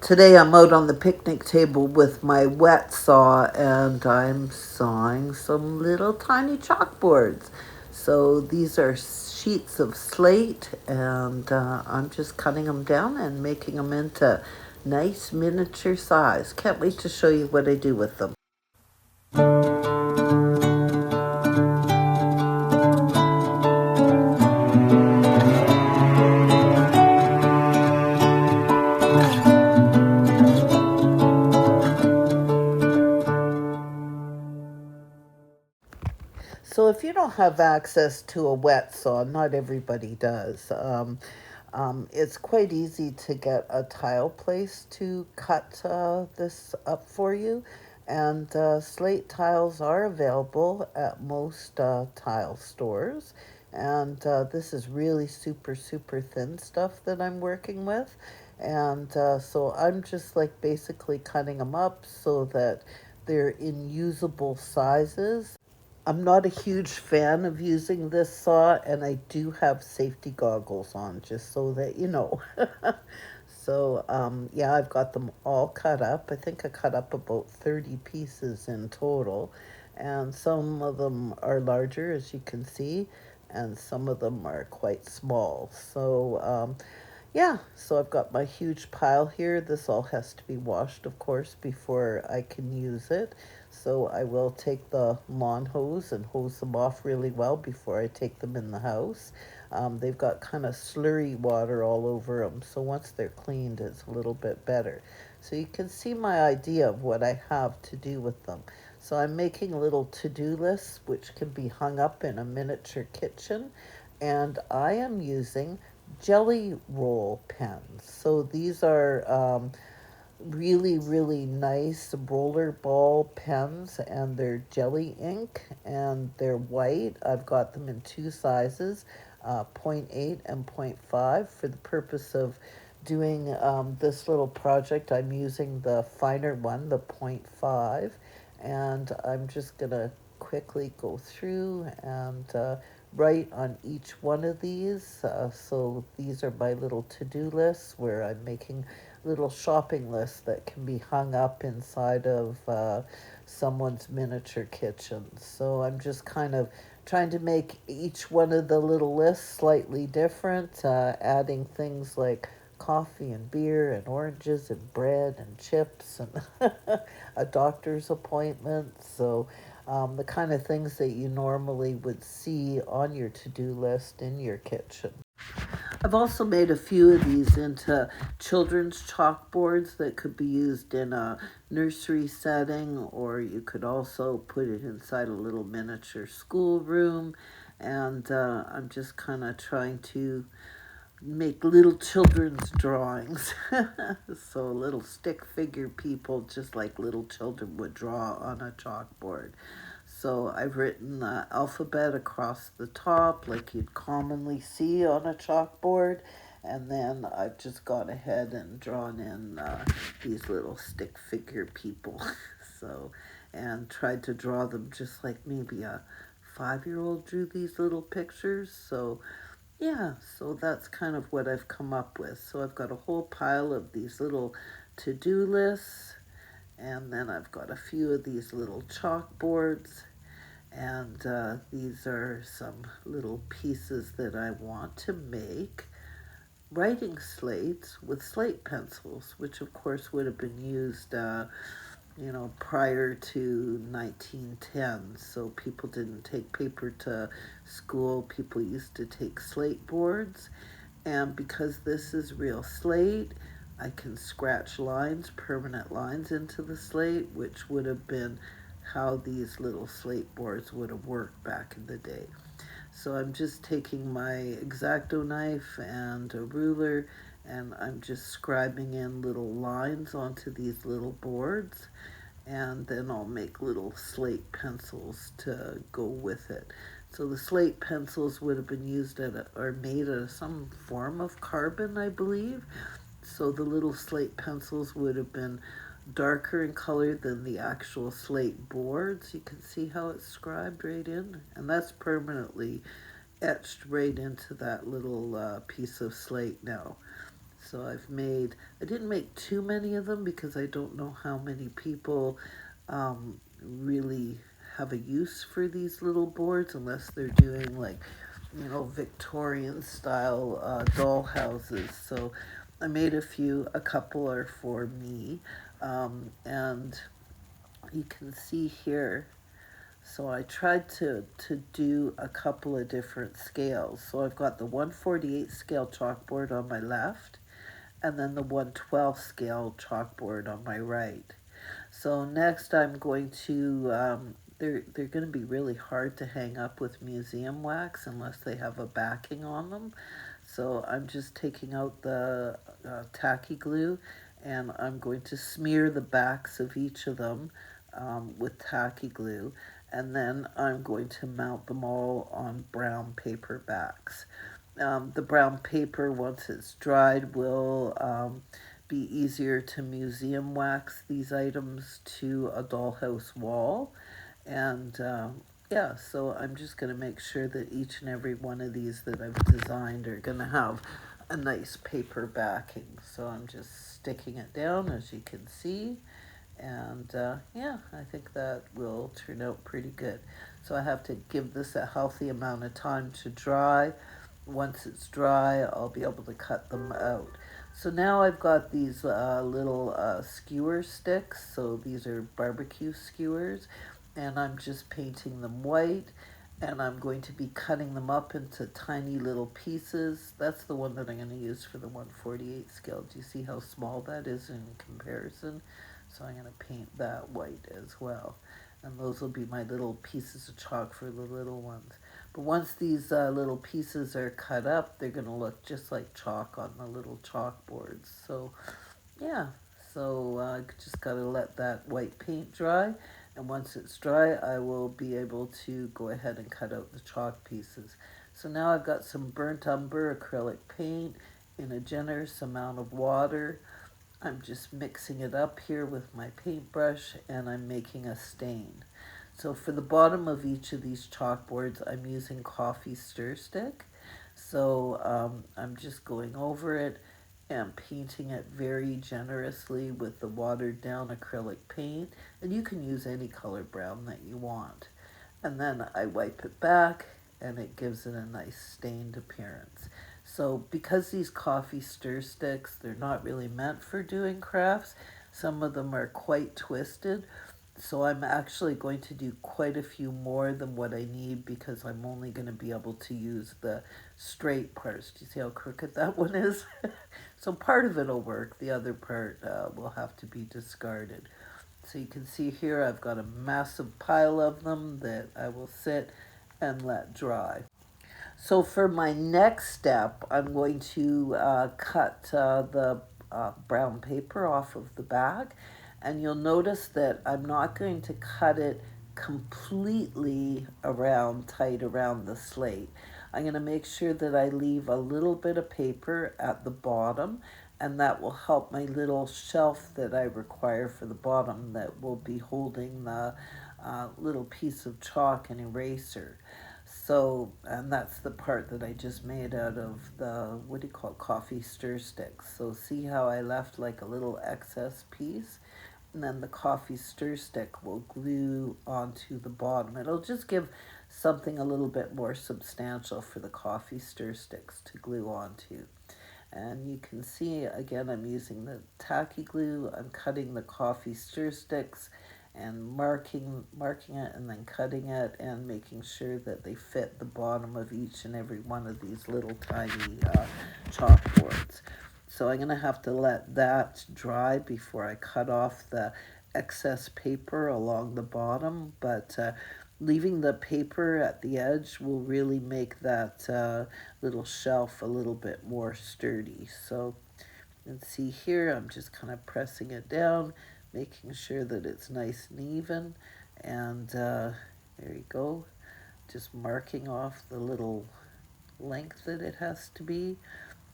Today I'm out on the picnic table with my wet saw and I'm sawing some little tiny chalkboards. So these are sheets of slate and I'm just cutting them down and making them into nice miniature size. Can't wait to show you what I do with them. So if you don't have access to a wet saw, not everybody does. It's quite easy to get a tile place to cut this up for you, and slate tiles are available at most tile stores. And this is really super, super thin stuff that I'm working with. And so I'm just like basically cutting them up so that they're in usable sizes. I'm not a huge fan of using this saw, and I do have safety goggles on, just so that you know. So, yeah, I've got them all cut up. I think I cut up about 30 pieces in total, and some of them are larger, as you can see, and some of them are quite small. So, yeah, so I've got my huge pile here. This all has to be washed, of course, before I can use it. So I will take the lawn hose and hose them off really well before I take them in the house. They've got kind of slurry water all over them, so once they're cleaned, it's a little bit better. So you can see my idea of what I have to do with them. So I'm making little to-do lists, which can be hung up in a miniature kitchen, and I am using jelly roll pens. So these are really, really nice roller ball pens, and they're jelly ink and they're white. I've got them in two sizes, point 0.8 and point 0.5. For the purpose of doing this little project, I'm using the finer one, the point 0.5, and I'm just going to quickly go through and write on each one of these. So these are my little to-do lists where I'm making little shopping lists that can be hung up inside of someone's miniature kitchen. So I'm just kind of trying to make each one of the little lists slightly different, adding things like coffee and beer and oranges and bread and chips and a doctor's appointment. So the kind of things that you normally would see on your to-do list in your kitchen. I've also made a few of these into children's chalkboards that could be used in a nursery setting, or you could also put it inside a little miniature schoolroom. And I'm just kind of trying to make little children's drawings. So little stick figure people, just like little children would draw on a chalkboard. So I've written the alphabet across the top like you'd commonly see on a chalkboard. And then I've just gone ahead and drawn in these little stick figure people. So, and tried to draw them just like maybe a 5-year-old drew these little pictures. So yeah, so that's kind of what I've come up with. So I've got a whole pile of these little to-do lists, and then I've got a few of these little chalkboards, and these are some little pieces that I want to make. Writing slates with slate pencils, which of course would have been used prior to 1910. So people didn't take paper to school. People used to take slate boards. And because this is real slate, I can scratch lines, permanent lines into the slate, which would have been how these little slate boards would have worked back in the day. So I'm just taking my X-Acto knife and a ruler, and I'm just scribing in little lines onto these little boards, and then I'll make little slate pencils to go with it. So the slate pencils would have been used or made out of some form of carbon, I believe. So the little slate pencils would have been darker in color than the actual slate boards. You can see how it's scribed right in, and that's permanently etched right into that little piece of slate now. So I didn't make too many of them because I don't know how many people really have a use for these little boards unless they're doing like, Victorian style doll houses. So I made a few, a couple are for me. And you can see here, so I tried to do a couple of different scales. So I've got the 148 scale chalkboard on my left and then the 112 scale chalkboard on my right. So next I'm going to, they're going to be really hard to hang up with museum wax unless they have a backing on them. So I'm just taking out the tacky glue and I'm going to smear the backs of each of them with tacky glue, and then I'm going to mount them all on brown paper backs. The brown paper, once it's dried, will be easier to museum wax these items to a dollhouse wall. And yeah, so I'm just going to make sure that each and every one of these that I've designed are going to have a nice paper backing. So I'm just sticking it down, as you can see. And yeah, I think that will turn out pretty good. So I have to give this a healthy amount of time to dry. Once it's dry, I'll be able to cut them out. So now I've got these little skewer sticks. So these are barbecue skewers, and I'm just painting them white. And I'm going to be cutting them up into tiny little pieces. That's the one that I'm going to use for the 148 scale. Do you see how small that is in comparison? So I'm going to paint that white as well. And those will be my little pieces of chalk for the little ones. But once these little pieces are cut up, they're going to look just like chalk on the little chalkboards. So yeah, so I just got to let that white paint dry. And once it's dry, I will be able to go ahead and cut out the chalk pieces. So now I've got some burnt umber acrylic paint in a generous amount of water. I'm just mixing it up here with my paintbrush and I'm making a stain. So for the bottom of each of these chalkboards, I'm using coffee stir stick. So I'm just going over it and painting it very generously with the watered down acrylic paint. And you can use any color brown that you want. And then I wipe it back and it gives it a nice stained appearance. So because these coffee stir sticks, they're not really meant for doing crafts. Some of them are quite twisted. So I'm actually going to do quite a few more than what I need because I'm only going to be able to use the straight parts. Do you see how crooked that one is? So part of it will work. The other part will have to be discarded. So you can see here I've got a massive pile of them that I will sit and let dry. So for my next step, I'm going to cut the brown paper off of the bag. And you'll notice that I'm not going to cut it completely around, tight around the slate. I'm going to make sure that I leave a little bit of paper at the bottom, and that will help my little shelf that I require for the bottom that will be holding the little piece of chalk and eraser. So, and that's the part that I just made out of the, what do you call it, coffee stir sticks. So see how I left like a little excess piece? And then the coffee stir stick will glue onto the bottom. It'll just give something a little bit more substantial for the coffee stir sticks to glue onto. And you can see, again, I'm using the tacky glue. I'm cutting the coffee stir sticks and marking it and then cutting it and making sure that they fit the bottom of each and every one of these little tiny chalkboards. So I'm going to have to let that dry before I cut off the excess paper along the bottom, but leaving the paper at the edge will really make that little shelf a little bit more sturdy. So you can see here I'm just kind of pressing it down, making sure that it's nice and even, and there you go, just marking off the little length that it has to be.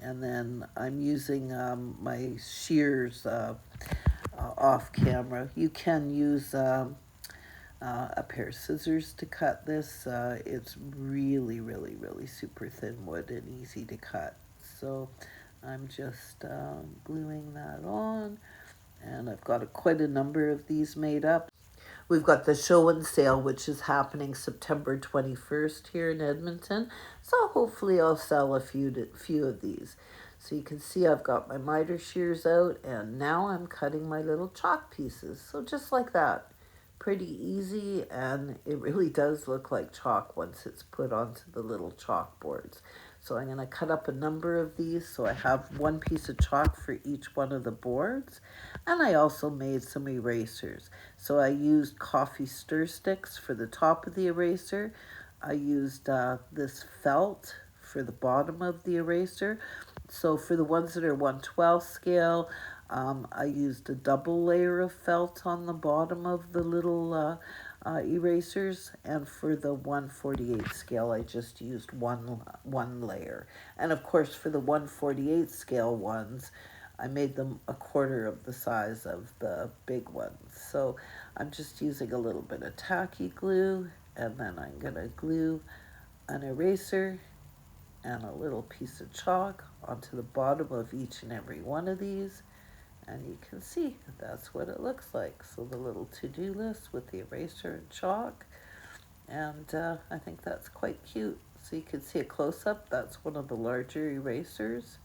And then I'm using my shears off camera. You can use a pair of scissors to cut this. It's really, really, really super thin wood and easy to cut. So I'm just gluing that on, and I've got quite a number of these made up. We've got the show and sale, which is happening September 21st here in Edmonton. So hopefully I'll sell a few of these. So you can see I've got my miter shears out, and now I'm cutting my little chalk pieces. So just like that. Pretty easy, and it really does look like chalk once it's put onto the little chalkboards. So I'm going to cut up a number of these, so I have one piece of chalk for each one of the boards. And I also made some erasers. So I used coffee stir sticks for the top of the eraser. I used this felt for the bottom of the eraser. So for the ones that are 1/12 scale, I used a double layer of felt on the bottom of the little erasers, and for the 1/48 scale, I just used one layer. And of course, for the 1/48 scale ones, I made them a quarter of the size of the big ones. So I'm just using a little bit of tacky glue, and then I'm gonna glue an eraser and a little piece of chalk onto the bottom of each and every one of these. And you can see that's what it looks like. So the little to-do list with the eraser and chalk. And I think that's quite cute. So you can see a close-up. That's one of the larger erasers.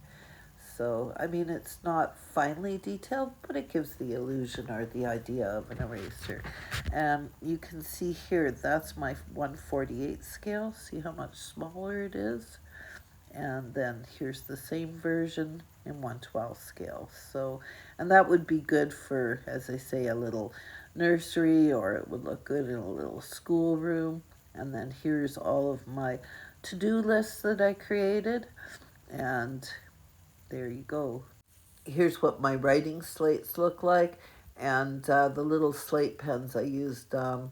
So, I mean, it's not finely detailed, but it gives the illusion or the idea of an eraser. And you can see here, that's my 1/48 scale. See how much smaller it is? And then here's the same version in 1/12 scale. So, and that would be good for, as I say, a little nursery, or it would look good in a little schoolroom. And then here's all of my to-do lists that I created, and there you go. Here's what my writing slates look like, and the little slate pens I used a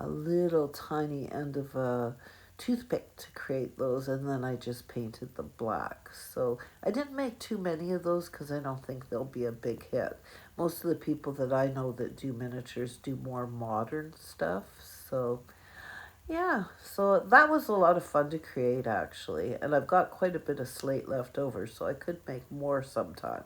little tiny end of a toothpick to create those, and then I just painted them black. So I didn't make too many of those because I don't think they'll be a big hit. Most of the people that I know that do miniatures do more modern stuff. So yeah, so that was a lot of fun to create actually, and I've got quite a bit of slate left over, so I could make more sometime.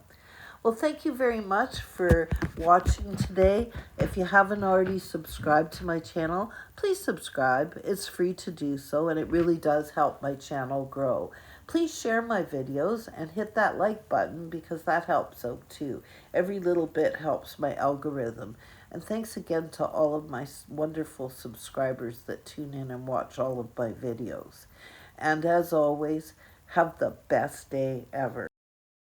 Well, thank you very much for watching today. If you haven't already subscribed to my channel, please subscribe. It's free to do so, and it really does help my channel grow. Please share my videos and hit that like button because that helps out too. Every little bit helps my algorithm. And thanks again to all of my wonderful subscribers that tune in and watch all of my videos. And as always, have the best day ever.